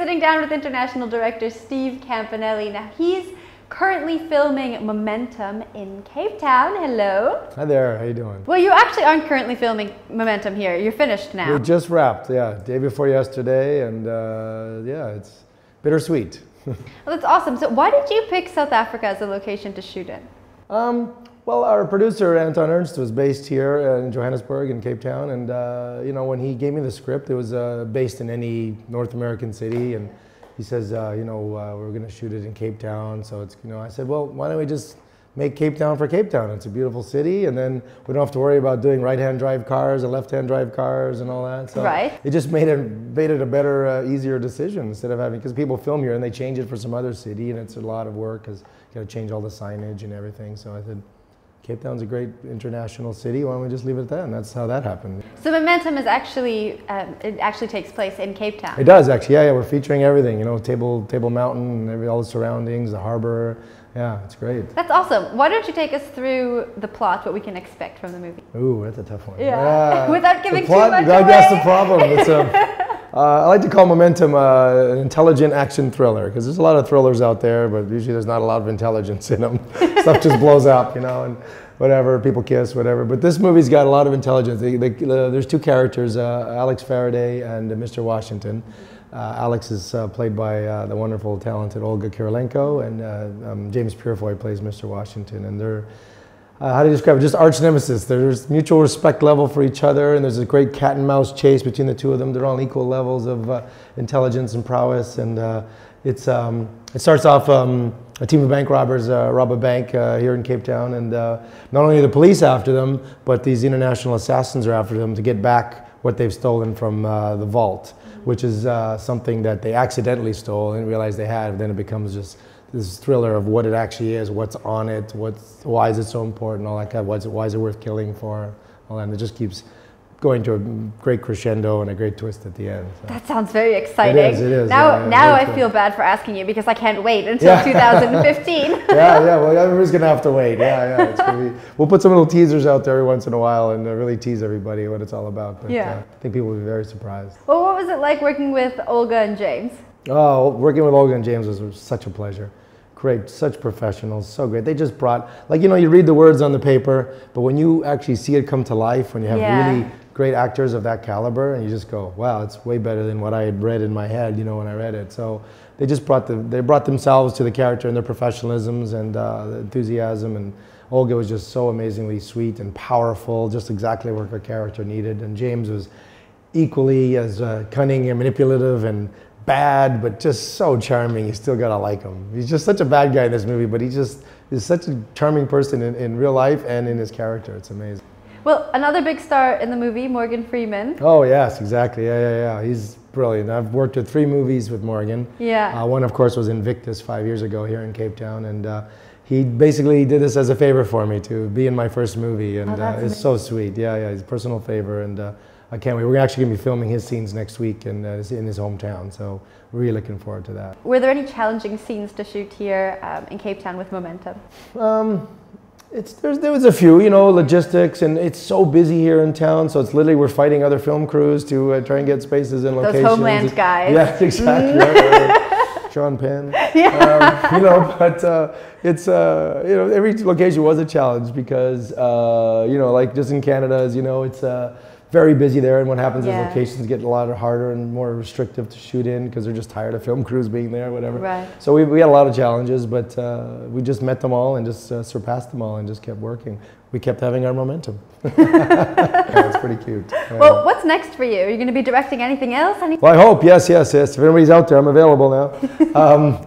sitting down with international director Steve Campanelli. Now, he's currently filming Momentum in Cape Town. Hello. Hi there, how you doing? Well, you actually aren't currently filming Momentum here. You're finished now. We just wrapped, yeah, day before yesterday, and yeah, it's bittersweet. Well, that's awesome. So why did you pick South Africa as a location to shoot in? Well, our producer, Anton Ernst, was based here in Johannesburg in Cape Town, and you know, when he gave me the script, it was based in any North American city, and he says, you know, we're going to shoot it in Cape Town, so it's, you know, I said, well, why don't we just make Cape Town for Cape Town? It's a beautiful city, and then we don't have to worry about doing right-hand drive cars and left-hand drive cars and all that. So right. It just made it a better, easier decision instead of having, because people film here and they change it for some other city, and it's a lot of work because you got to change all the signage and everything. So I said, Cape Town's a great international city. Why don't we just leave it at that? And that's how that happened. So Momentum is actually, it actually takes place in Cape Town. It does actually. Yeah, yeah. We're featuring everything. You know, Table Mountain, and all the surroundings, the harbor. Yeah, it's great. That's awesome. Why don't you take us through the plot, what we can expect from the movie? Ooh, that's a tough one. Yeah. Without giving too much away. That's the problem. It's I like to call Momentum an intelligent action thriller, because there's a lot of thrillers out there, but usually there's not a lot of intelligence in them. Stuff just blows up, you know, and whatever, people kiss, whatever. But this movie's got a lot of intelligence. There's two characters, Alex Faraday and Mr. Washington. Alex is played by the wonderful, talented Olga Kurilenko, and James Purefoy plays Mr. Washington. And they're, how do you describe it? Just arch nemesis. There's mutual respect level for each other, and there's a great cat and mouse chase between the two of them. They're on equal levels of intelligence and prowess, and it starts off a team of bank robbers rob a bank here in Cape Town, and not only are the police after them, but these international assassins are after them to get back what they've stolen from the vault, which is something that they accidentally stole and realized they had. Then it becomes just this thriller of what it actually is, what's on it, why is it so important, all that kind of, why is it worth killing for, all that. And it just keeps going to a great crescendo and a great twist at the end. So. That sounds very exciting. It is. Now I feel bad for asking you, because I can't wait until 2015. yeah, well, everybody's going to have to wait. Yeah, it's gonna be, we'll put some little teasers out there every once in a while and really tease everybody what it's all about. But I think people will be very surprised. Well, what was it like working with Olga and James? Oh, working with Olga and James was such a pleasure. Great, such professionals, so great. They just brought, like, you know, you read the words on the paper, but when you actually see it come to life, when you have really great actors of that caliber, and you just go, wow, it's way better than what I had read in my head, you know, when I read it. So they just brought themselves to the character and their professionalisms and the enthusiasm, and Olga was just so amazingly sweet and powerful, just exactly what her character needed. And James was equally as cunning and manipulative and bad, but just so charming. You still gotta like him. He's just such a bad guy in this movie, but he just is such a charming person in real life and in his character. It's amazing. Well, another big star in the movie, Morgan Freeman. Oh yes, exactly. Yeah. He's brilliant. I've worked with 3 movies with Morgan. Yeah. One, of course, was Invictus 5 years ago here in Cape Town, and he basically did this as a favor for me to be in my first movie, and it's so sweet. Yeah. He's a personal favor, and I can't wait. We're actually going to be filming his scenes next week in his hometown, so we're really looking forward to that. Were there any challenging scenes to shoot here in Cape Town with Momentum? There was a few, you know, logistics, and it's so busy here in town, so it's literally we're fighting other film crews to try and get spaces and locations. Those Homeland guys. Yeah, exactly. Sean Penn. Yeah. You know, but it's you know, every location was a challenge because you know, like just in Canada, as you know, it's very busy there, and what happens is locations get a lot harder and more restrictive to shoot in because they're just tired of film crews being there, whatever. Right. So we had a lot of challenges, but we just met them all and just surpassed them all and just kept working. We kept having our momentum. Yeah, it's pretty cute. Well, what's next for you? Are you going to be directing anything else? Well, I hope. Yes. If anybody's out there, I'm available now.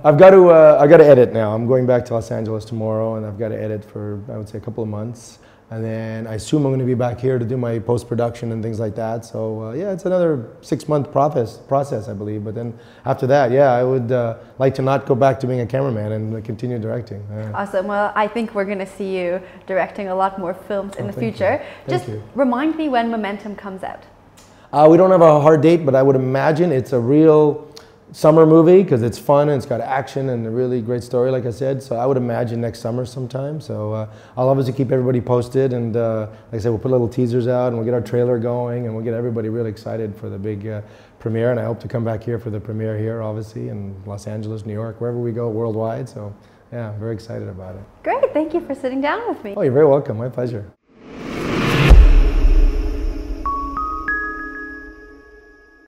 I've got to edit now. I'm going back to Los Angeles tomorrow, and I've got to edit for, I would say, a couple of months. And then I assume I'm going to be back here to do my post-production and things like that. So yeah, it's another 6-month process, I believe. But then after that, yeah, I would like to not go back to being a cameraman and continue directing. Awesome. Well, I think we're going to see you directing a lot more films in the future. Thank you. Remind me when Momentum comes out. We don't have a hard date, but I would imagine it's a real summer movie because it's fun and it's got action and a really great story, like I said. So I would imagine next summer sometime. So I'll obviously keep everybody posted, and like I said, we'll put little teasers out and we'll get our trailer going and we'll get everybody really excited for the big premiere. And I hope to come back here for the premiere here, obviously, in Los Angeles, New York, wherever we go worldwide. So yeah, I'm very excited about it. Great, thank you for sitting down with me. Oh, you're very welcome. My pleasure.